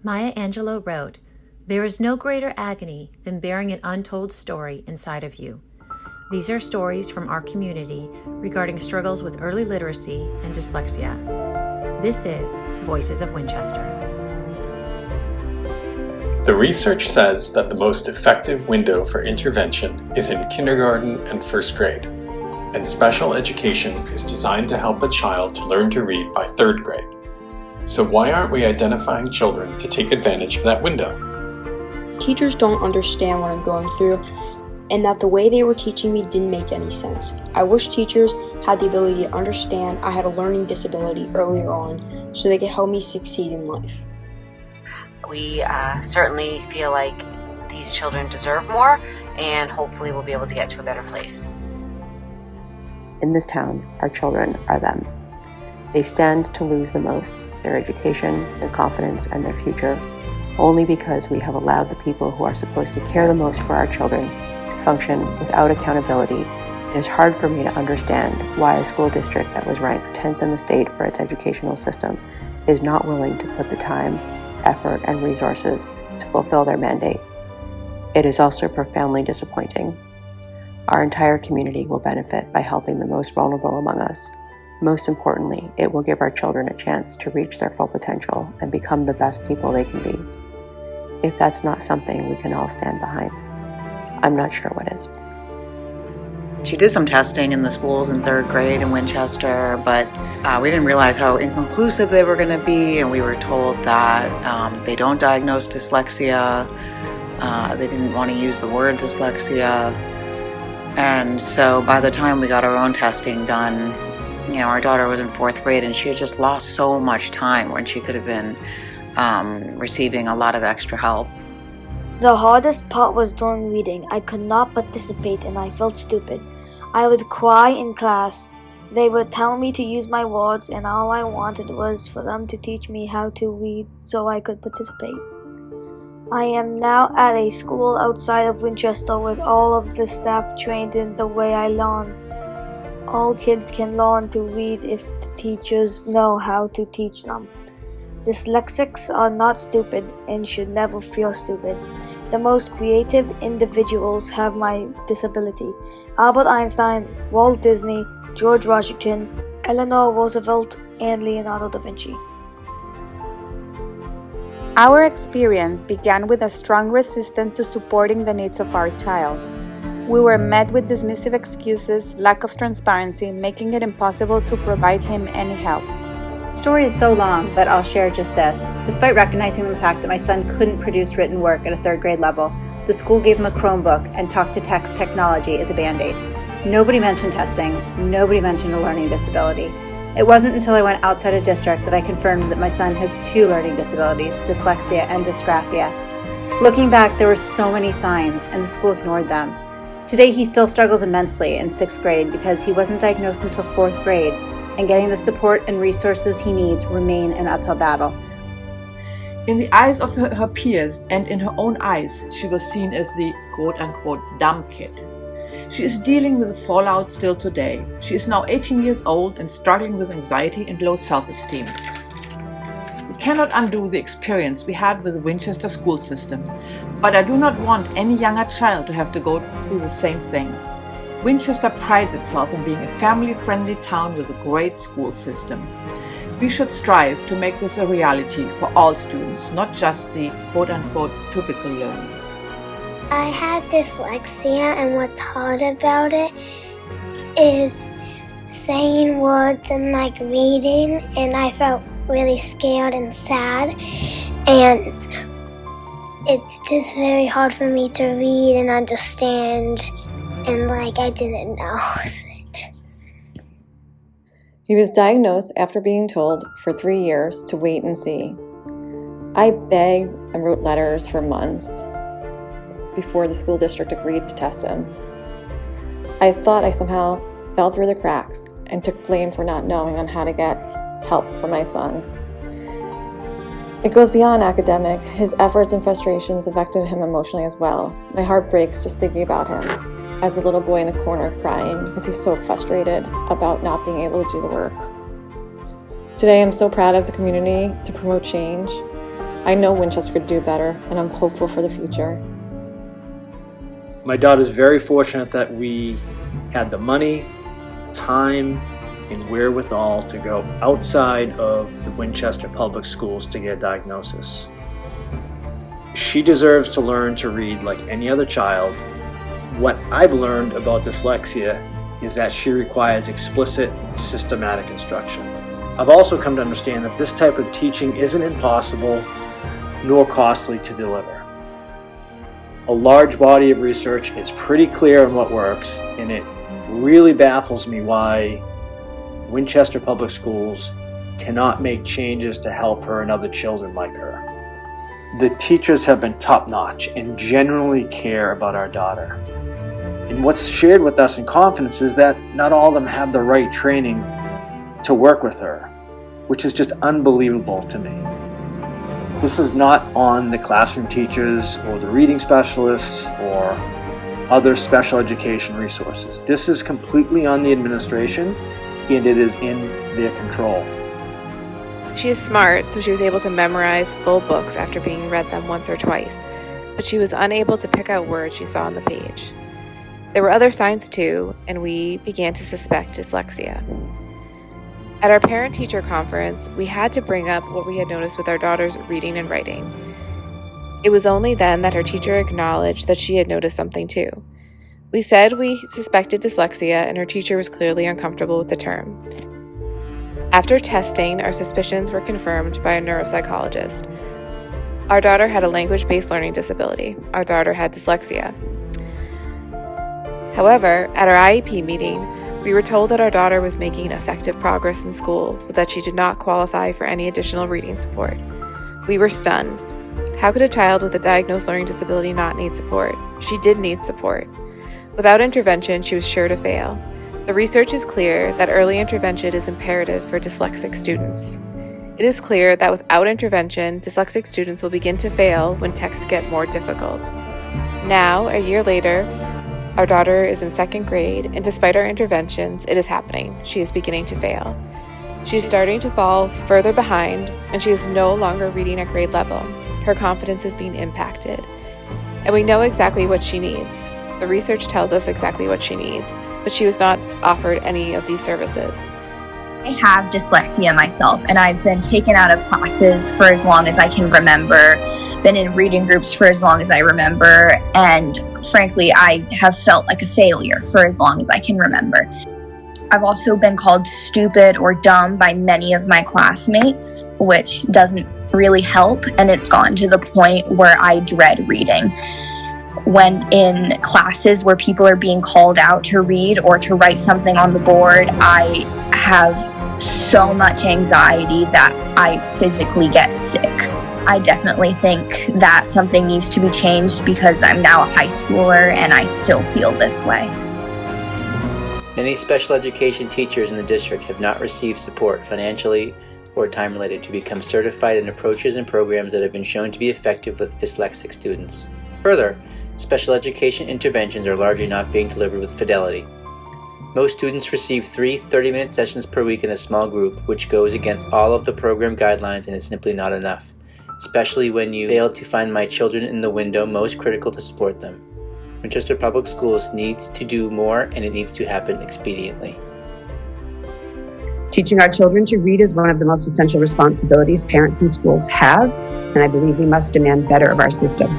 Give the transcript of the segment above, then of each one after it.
Maya Angelou wrote, "There is no greater agony than bearing an untold story inside of you." These are stories from our community regarding struggles with early literacy and dyslexia. This is Voices of Winchester. The research says that the most effective window for intervention is in kindergarten and first grade, and special education is designed to help a child to learn to read by third grade. So why aren't we identifying children to take advantage of that window? Teachers don't understand what I'm going through, and that the way they were teaching me didn't make any sense. I wish teachers had the ability to understand I had a learning disability earlier on so they could help me succeed in life. We certainly feel like these children deserve more, and hopefully we'll be able to get to a better place. In this town, our children are them. They stand to lose the most, their education, their confidence, and their future, only because we have allowed the people who are supposed to care the most for our children to function without accountability. It is hard for me to understand why a school district that was ranked 10th in the state for its educational system is not willing to put the time, effort, and resources to fulfill their mandate. It is also profoundly disappointing. Our entire community will benefit by helping the most vulnerable among us. Most importantly, it will give our children a chance to reach their full potential and become the best people they can be. If that's not something we can all stand behind, I'm not sure what is. She did some testing in the schools in third grade in Winchester, but we didn't realize how inconclusive they were going to be, and we were told that they don't diagnose dyslexia. They didn't want to use the word dyslexia. And so by the time we got our own testing done, our daughter was in fourth grade, and she had just lost so much time when she could have been receiving a lot of extra help. The hardest part was during reading. I could not participate and I felt stupid. I would cry in class. They would tell me to use my words, and all I wanted was for them to teach me how to read so I could participate. I am now at a school outside of Winchester with all of the staff trained in the way I learn. All kids can learn to read if the teachers know how to teach them. Dyslexics are not stupid and should never feel stupid. The most creative individuals have my disability. Albert Einstein, Walt Disney, George Washington, Eleanor Roosevelt, and Leonardo da Vinci. Our experience began with a strong resistance to supporting the needs of our child. We were met with dismissive excuses, lack of transparency, making it impossible to provide him any help. The story is so long, but I'll share just this. Despite recognizing the fact that my son couldn't produce written work at a third grade level, the school gave him a Chromebook and talk-to-text technology as a band-aid. Nobody mentioned testing. Nobody mentioned a learning disability. It wasn't until I went outside of district that I confirmed that my son has 2 learning disabilities, dyslexia and dysgraphia. Looking back, there were so many signs, and the school ignored them. Today, he still struggles immensely in 6th grade because he wasn't diagnosed until 4th grade, and getting the support and resources he needs remain an uphill battle. In the eyes of her peers and in her own eyes, she was seen as the quote-unquote dumb kid. She is dealing with the fallout still today. She is now 18 years old and struggling with anxiety and low self-esteem. We cannot undo the experience we had with the Winchester school system, but I do not want any younger child to have to go through the same thing. Winchester prides itself on being a family-friendly town with a great school system. We should strive to make this a reality for all students, not just the quote-unquote typical learner. I have dyslexia, and what's hard about it is saying words and reading, and I felt really scared and sad, and it's just very hard for me to read and understand, and I didn't know. He was diagnosed after being told for 3 years to wait and see. I begged and wrote letters for months before the school district agreed to test him. I thought I somehow fell through the cracks and took blame for not knowing on how to get help for my son. It goes beyond academic. His efforts and frustrations affected him emotionally as well. My heart breaks just thinking about him as a little boy in a corner crying because he's so frustrated about not being able to do the work. Today I'm so proud of the community to promote change. I know Winchester could do better, and I'm hopeful for the future. My daughter's very fortunate that we had the money, time, and wherewithal to go outside of the Winchester public schools to get a diagnosis. She deserves to learn to read like any other child. What I've learned about dyslexia is that she requires explicit, systematic instruction. I've also come to understand that this type of teaching isn't impossible nor costly to deliver. A large body of research is pretty clear on what works, and it really baffles me why Winchester Public Schools cannot make changes to help her and other children like her. The teachers have been top-notch and genuinely care about our daughter. And what's shared with us in confidence is that not all of them have the right training to work with her, which is just unbelievable to me. This is not on the classroom teachers or the reading specialists or other special education resources. This is completely on the administration, and it is in their control. She is smart, so she was able to memorize full books after being read them once or twice, but she was unable to pick out words she saw on the page. There were other signs too, and we began to suspect dyslexia. At our parent-teacher conference, we had to bring up what we had noticed with our daughter's reading and writing. It was only then that her teacher acknowledged that she had noticed something too. We said we suspected dyslexia, and her teacher was clearly uncomfortable with the term. After testing, our suspicions were confirmed by a neuropsychologist. Our daughter had a language-based learning disability. Our daughter had dyslexia. However, at our IEP meeting, we were told that our daughter was making effective progress in school, so that she did not qualify for any additional reading support. We were stunned. How could a child with a diagnosed learning disability not need support? She did need support. Without intervention, she was sure to fail. The research is clear that early intervention is imperative for dyslexic students. It is clear that without intervention, dyslexic students will begin to fail when texts get more difficult. Now, a year later, our daughter is in 2nd grade, and despite our interventions, it is happening. She is beginning to fail. She is starting to fall further behind, and she is no longer reading at grade level. Her confidence is being impacted. And we know exactly what she needs. The research tells us exactly what she needs, but she was not offered any of these services. I have dyslexia myself, and I've been taken out of classes for as long as I can remember, been in reading groups for as long as I remember, and frankly, I have felt like a failure for as long as I can remember. I've also been called stupid or dumb by many of my classmates, which doesn't really help, and it's gotten to the point where I dread reading. When in classes where people are being called out to read or to write something on the board, I have so much anxiety that I physically get sick. I definitely think that something needs to be changed because I'm now a high schooler and I still feel this way. Many special education teachers in the district have not received support financially or time-related to become certified in approaches and programs that have been shown to be effective with dyslexic students. Further, special education interventions are largely not being delivered with fidelity. Most students receive 3 30-minute sessions per week in a small group, which goes against all of the program guidelines and is simply not enough, especially when you fail to find my children in the window most critical to support them. Winchester Public Schools needs to do more, and it needs to happen expediently. Teaching our children to read is one of the most essential responsibilities parents and schools have, and I believe we must demand better of our system.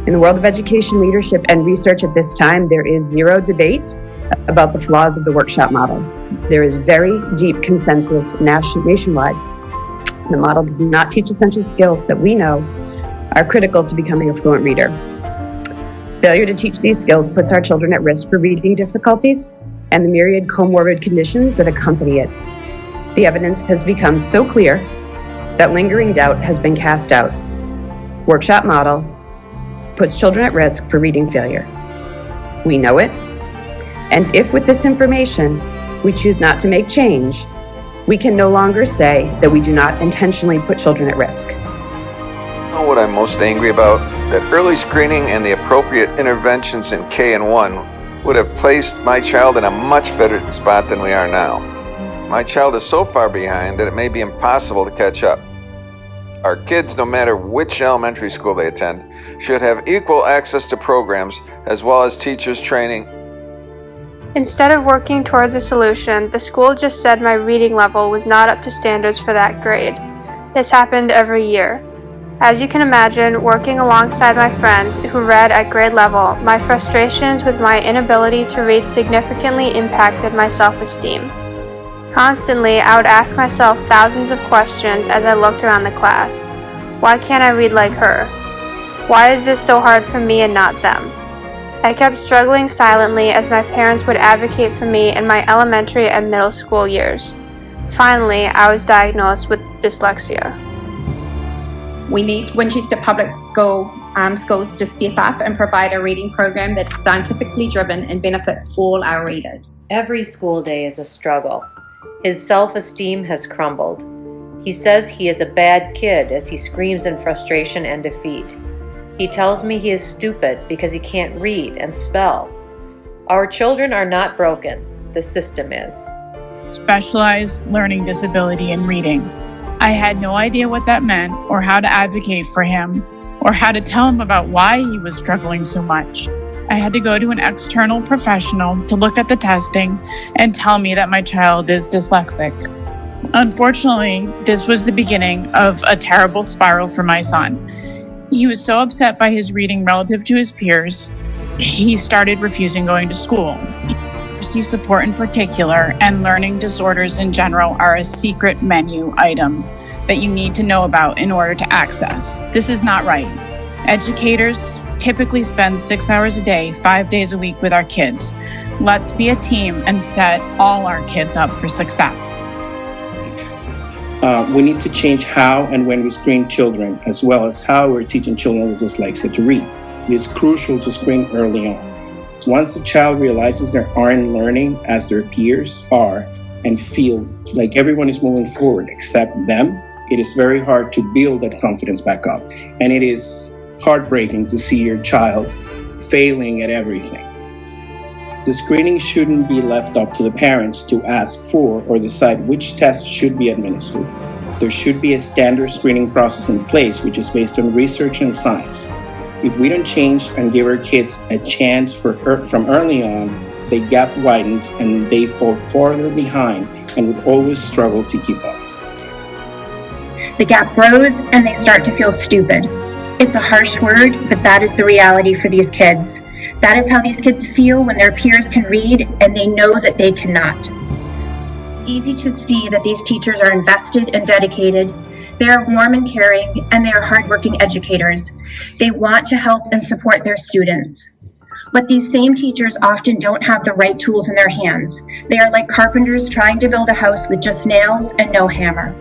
In the world of education, leadership, and research at this time, there is zero debate about the flaws of the workshop model. There is very deep consensus nationwide. The model does not teach essential skills that we know are critical to becoming a fluent reader. Failure to teach these skills puts our children at risk for reading difficulties and the myriad comorbid conditions that accompany it. The evidence has become so clear that lingering doubt has been cast out. Workshop model puts children at risk for reading failure. We know it, and if with this information we choose not to make change, we can no longer say that we do not intentionally put children at risk. You know what I'm most angry about? That early screening and the appropriate interventions in K and 1 would have placed my child in a much better spot than we are now. My child is so far behind that it may be impossible to catch up. our kids, no matter which elementary school they attend, should have equal access to programs as well as teachers training. Instead of working towards a solution, the school just said my reading level was not up to standards for that grade. This happened every year. As you can imagine, working alongside my friends who read at grade level, my frustrations with my inability to read significantly impacted my self-esteem. Constantly, I would ask myself thousands of questions as I looked around the class. Why can't I read like her? Why is this so hard for me and not them? I kept struggling silently as my parents would advocate for me in my elementary and middle school years. Finally, I was diagnosed with dyslexia. We need Winchester Public Schools to step up and provide a reading program that is scientifically driven and benefits all our readers. Every school day is a struggle. His self-esteem has crumbled. He says he is a bad kid as he screams in frustration and defeat. He tells me he is stupid because he can't read and spell. Our children are not broken. The system is. Specialized learning disability in reading. I had no idea what that meant or how to advocate for him or how to tell him about why he was struggling so much. I had to go to an external professional to look at the testing and tell me that my child is dyslexic. Unfortunately, this was the beginning of a terrible spiral for my son. He was so upset by his reading relative to his peers, he started refusing going to school. Receive support in particular and learning disorders in general are a secret menu item that you need to know about in order to access. This is not right. Educators typically spend 6 hours a day, 5 days a week with our kids. Let's be a team and set all our kids up for success. We need to change how and when we screen children, as well as how we're teaching children with dyslexia to read. It is crucial to screen early on. Once the child realizes they aren't learning as their peers are and feel like everyone is moving forward except them, it is very hard to build that confidence back up. And it is heartbreaking to see your child failing at everything. The screening shouldn't be left up to the parents to ask for or decide which tests should be administered. There should be a standard screening process in place which is based on research and science. If we don't change and give our kids a chance from early on, the gap widens and they fall farther behind and would always struggle to keep up. The gap grows and they start to feel stupid. It's a harsh word, but that is the reality for these kids. That is how these kids feel when their peers can read and they know that they cannot. It's easy to see that these teachers are invested and dedicated. They are warm and caring, and they are hardworking educators. They want to help and support their students. But these same teachers often don't have the right tools in their hands. They are like carpenters trying to build a house with just nails and no hammer.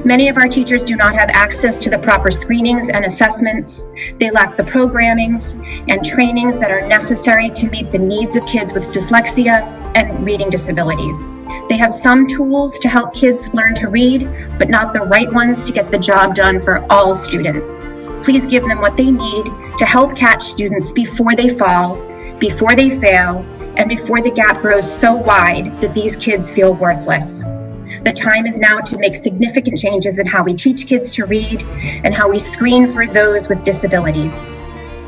Many of our teachers do not have access to the proper screenings and assessments. They lack the programmings and trainings that are necessary to meet the needs of kids with dyslexia and reading disabilities. They have some tools to help kids learn to read, but not the right ones to get the job done for all students. Please give them what they need to help catch students before they fall, before they fail, and before the gap grows so wide that these kids feel worthless. The time is now to make significant changes in how we teach kids to read and how we screen for those with disabilities.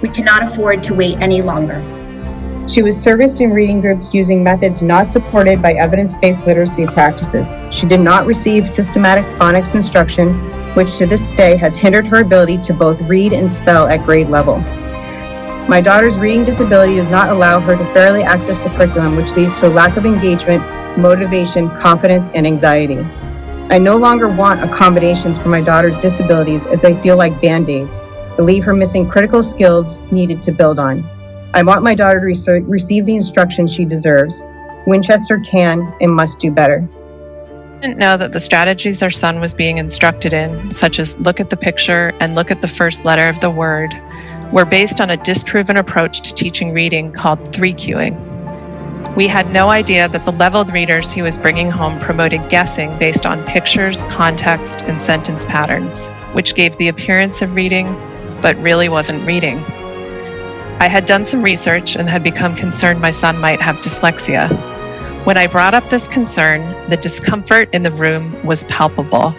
We cannot afford to wait any longer. She was serviced in reading groups using methods not supported by evidence-based literacy practices. She did not receive systematic phonics instruction, which to this day has hindered her ability to both read and spell at grade level. My daughter's reading disability does not allow her to fairly access the curriculum, which leads to a lack of engagement, motivation, confidence, and anxiety. I no longer want accommodations for my daughter's disabilities as I feel like Band-Aids that leave her missing critical skills needed to build on. I want my daughter to receive the instruction she deserves. Winchester can and must do better. I didn't know that the strategies our son was being instructed in, such as look at the picture and look at the first letter of the word, were based on a disproven approach to teaching reading called 3Qing. We had no idea that the leveled readers he was bringing home promoted guessing based on pictures, context, and sentence patterns, which gave the appearance of reading, but really wasn't reading. I had done some research and had become concerned my son might have dyslexia. When I brought up this concern, the discomfort in the room was palpable.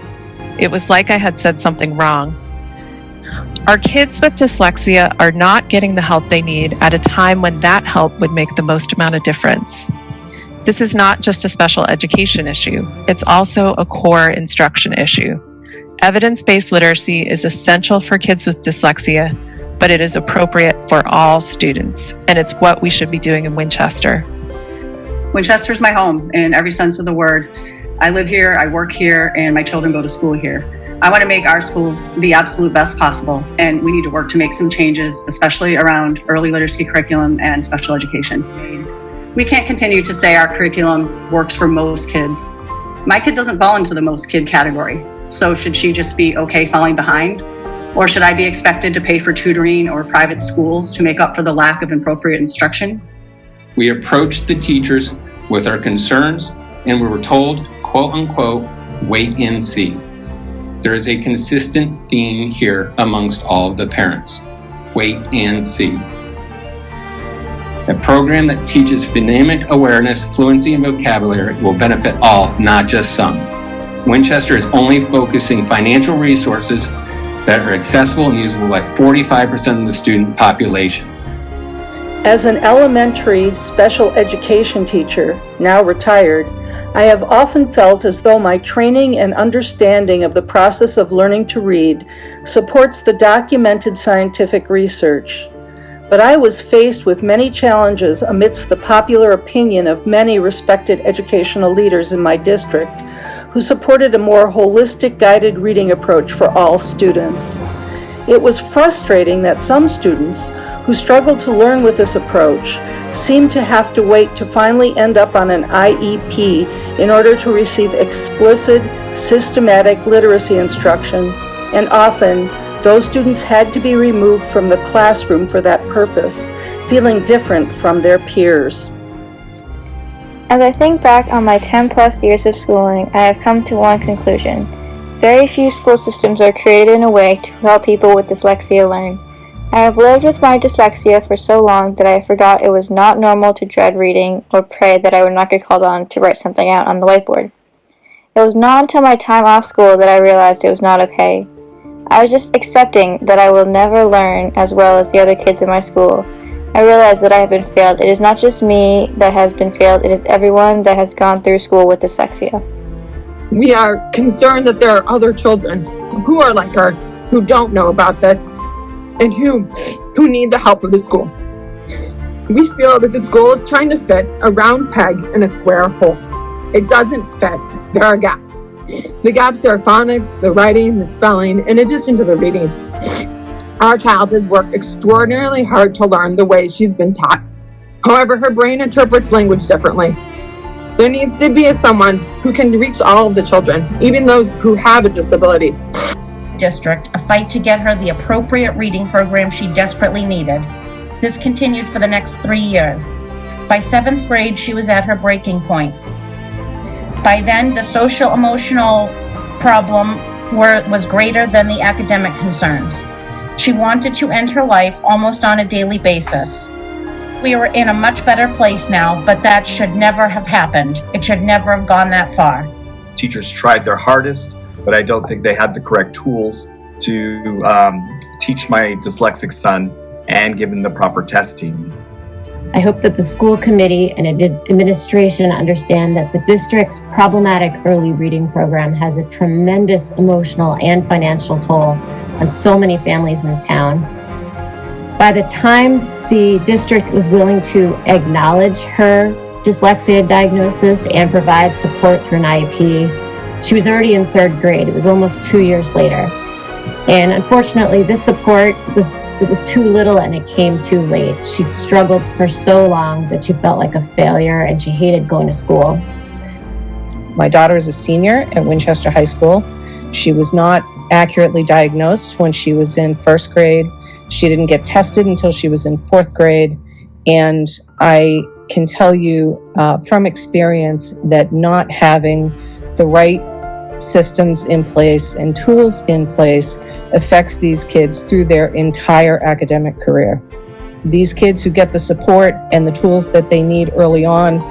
It was like I had said something wrong. Our kids with dyslexia are not getting the help they need at a time when that help would make the most amount of difference. This is not just a special education issue, it's also a core instruction issue. Evidence-based literacy is essential for kids with dyslexia, but it is appropriate for all students, and it's what we should be doing in Winchester. Winchester is my home in every sense of the word. I live here, I work here, and my children go to school here. I want to make our schools the absolute best possible, and we need to work to make some changes, especially around early literacy curriculum and special education. We can't continue to say our curriculum works for most kids. My kid doesn't fall into the most kid category, so should she just be okay falling behind? Or should I be expected to pay for tutoring or private schools to make up for the lack of appropriate instruction? We approached the teachers with our concerns and we were told, quote unquote, wait and see. There is a consistent theme here amongst all of the parents. Wait and see. A program that teaches phonemic awareness, fluency, and vocabulary will benefit all, not just some. Winchester is only focusing financial resources that are accessible and usable by 45% of the student population. As an elementary special education teacher, now retired, I have often felt as though my training and understanding of the process of learning to read supports the documented scientific research. But I was faced with many challenges amidst the popular opinion of many respected educational leaders in my district who supported a more holistic guided reading approach for all students. It was frustrating that some students who struggled to learn with this approach seemed to have to wait to finally end up on an IEP in order to receive explicit, systematic literacy instruction, and often those students had to be removed from the classroom for that purpose, feeling different from their peers. As I think back on my 10 plus years of schooling, I have come to one conclusion. Very few school systems are created in a way to help people with dyslexia learn. I have lived with my dyslexia for so long that I forgot it was not normal to dread reading or pray that I would not get called on to write something out on the whiteboard. It was not until my time off school that I realized it was not okay. I was just accepting that I will never learn as well as the other kids in my school. I realized that I have been failed. It is not just me that has been failed, it is everyone that has gone through school with dyslexia. We are concerned that there are other children who are like her, who don't know about this, and who need the help of the school. We feel that the school is trying to fit a round peg in a square hole. It doesn't fit. There are gaps. The gaps are phonics, the writing, the spelling, in addition to the reading. Our child has worked extraordinarily hard to learn the way she's been taught. However, her brain interprets language differently. There needs to be someone who can reach all of the children, even those who have a disability. District, a fight to get her the appropriate reading program she desperately needed. This continued for the next 3 years. By 7th grade, she was at her breaking point. By then, the social-emotional problem was greater than the academic concerns. She wanted to end her life almost on a daily basis. We are in a much better place now, but that should never have happened. It should never have gone that far. Teachers tried their hardest, but I don't think they had the correct tools to teach my dyslexic son and give him the proper testing. I hope that the school committee and administration understand that the district's problematic early reading program has a tremendous emotional and financial toll on so many families in town. By the time the district was willing to acknowledge her dyslexia diagnosis and provide support through an IEP, she was already in 3rd grade. It was almost 2 years later. And unfortunately, this support was too little and it came too late. She'd struggled for so long that she felt like a failure and she hated going to school. My daughter is a senior at Winchester High School. She was not accurately diagnosed when she was in 1st grade. She didn't get tested until she was in 4th grade. And I can tell you from experience that not having the right systems in place and tools in place affects these kids through their entire academic career. These kids who get the support and the tools that they need early on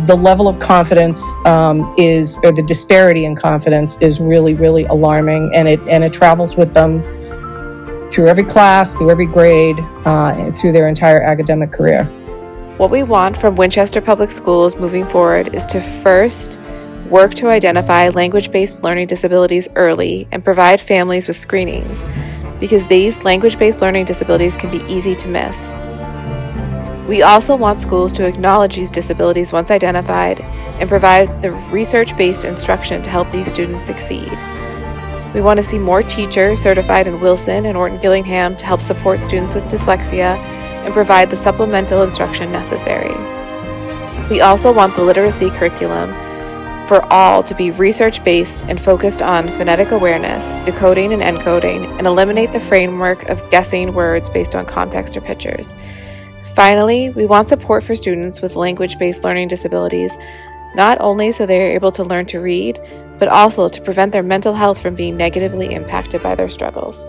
the level of confidence or the disparity in confidence is really, really alarming, and it travels with them through every class, through every grade, and through their entire academic career. What we want from Winchester Public Schools moving forward is to first work to identify language-based learning disabilities early and provide families with screenings, because these language-based learning disabilities can be easy to miss. We also want schools to acknowledge these disabilities once identified and provide the research-based instruction to help these students succeed. We want to see more teachers certified in Wilson and Orton Gillingham to help support students with dyslexia and provide the supplemental instruction necessary. We also want the literacy curriculum for all to be research-based and focused on phonetic awareness, decoding and encoding, and eliminate the framework of guessing words based on context or pictures. Finally, we want support for students with language-based learning disabilities, not only so they are able to learn to read, but also to prevent their mental health from being negatively impacted by their struggles.